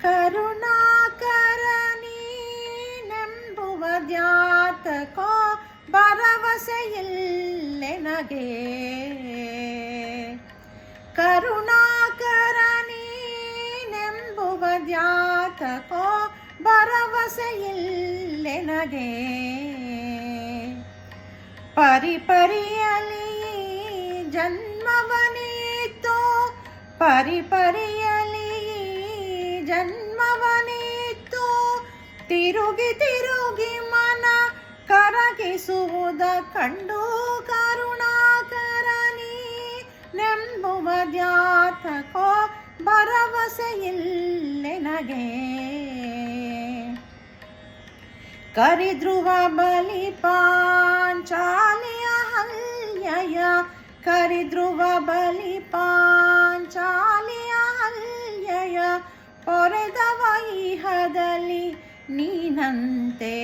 ಕರುಣಾಕರ ನೀನೆಂಬುವದ್ಯಾತಕೋ ಭರವಸೆಯಿಲ್ಲೆನಗೆ. ಕರುಣಾಕರ ನೀನೆಂಬುವದ್ಯಾತಕೋ ಭರವಸೆಯಿಲ್ಲೆನಗೆ. ಪರಿಪರಿಯಲಿ ಜನ್ಮವನಿತ್ತು, ಪರಿಪರಿಯಲಿ ಜನ್ಮವನಿತ್ತು, ತಿರುಗಿ ತಿರುಗಿ ಮನ ಕರಗಿಸುವುದ ಕಂಡು ಕರುಣಾಕರ ನೀನೆಂಬುವದ್ಯಾತಕೋ ಭರವಸೆಯಿಲ್ಲೆನಗೆ. ಕರಿಧ್ರುವ ಬಲಿ ಪಾಂಚಾಲಿಯ ಹಲ್ಯಯ, ಕರಿಧ್ರುವ ಬಲಿ ಪಾಂಚಾಲಿಯ ಹಲ್ಯಯ, ಪೊರೆದವ ಇಹದಲ್ಲಿ ನೀನಂತೆ.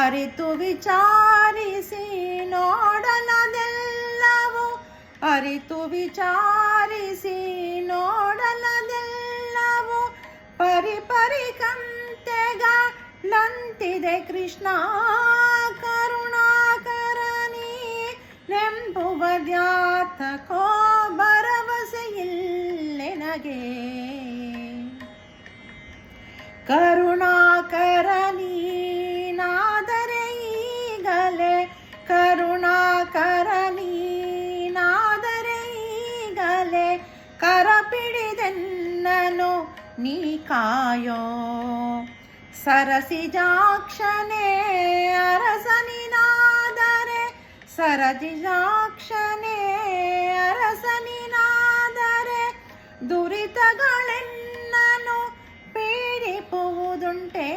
ಅರಿತು ವಿಚಾರಿಸಿ ನೋಡಲದೆಲ್ಲವೂ, ಅರಿತು ವಿಚಾರಿಸಿ ನೋಡಲದೆಲ್ಲವೂ, ಪರಿಪರಿ ಕಂತೆಗಳಂತಿದೆ ಕೃಷ್ಣ. ಕರುಣಾಕರ ನೀನೆಂಬುವದ್ಯಾತಕೋ ಭರವಸೆಯಿಲ್ಲೆನಗೆ. ಕರುಣಾಕರ ನೀನಾದರೆ ಈಗಲೇ, ಕರುಣಾಕರ ನೀನಾದರೆ ಈಗಲೇ, ಕರಪಿಡಿದೆನ್ನನು ನೀ ಕಾಯೋ. ಸರಸಿಜಾಕ್ಷನೇ ಅರಸನಿನಾದರೆ, ಸರಸಿಜಾಕ್ಷನೇ ಅರಸನಿನಾದರೆ, ದುರಿತಗಳೆನ್ನನು ಪೀಡಿಪುವುದುಂಟೆ.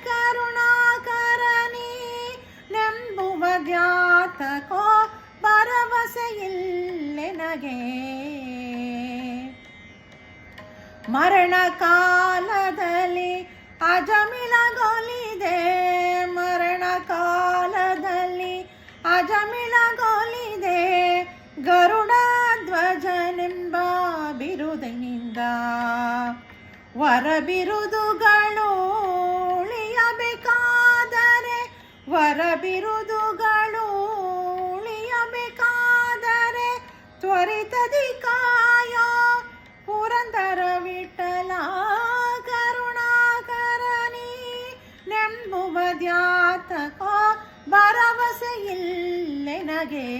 ಕರುಣಾಕರ ನೀನೆಂಬುವದ್ಯಾತಕೋ ಭರವಸೆಯಿಲ್ಲೆನಗೆ. ಮರಣ ಕಾಲದಲ್ಲಿ ಅಜಮಿಳಗೊಲಿದೆ, ಮರಣ ಕಾಲದಲ್ಲಿ ಅಜಮಿಳಗೊಲಿದೆ, ಗರುಡ ಧ್ವಜನೆಂಬ ಬಿರುದಿನಿಂದ. ವರ ಬಿರುದುಗಳು ಉಳಿಯಬೇಕಾದರೆ, ವರ ಬಿರುದುಗಳು ಉಳಿಯಬೇಕಾದರೆ, ತ್ವರಿತದಿ ಕಾಯೋ ಪುರಂದರ ವಿಠಲ. ಕರುಣಾಕರ ನೀನೆಂಬುವದ್ಯಾತಕೋ ಭರವಸೆಯಿಲ್ಲೆನಗೆ.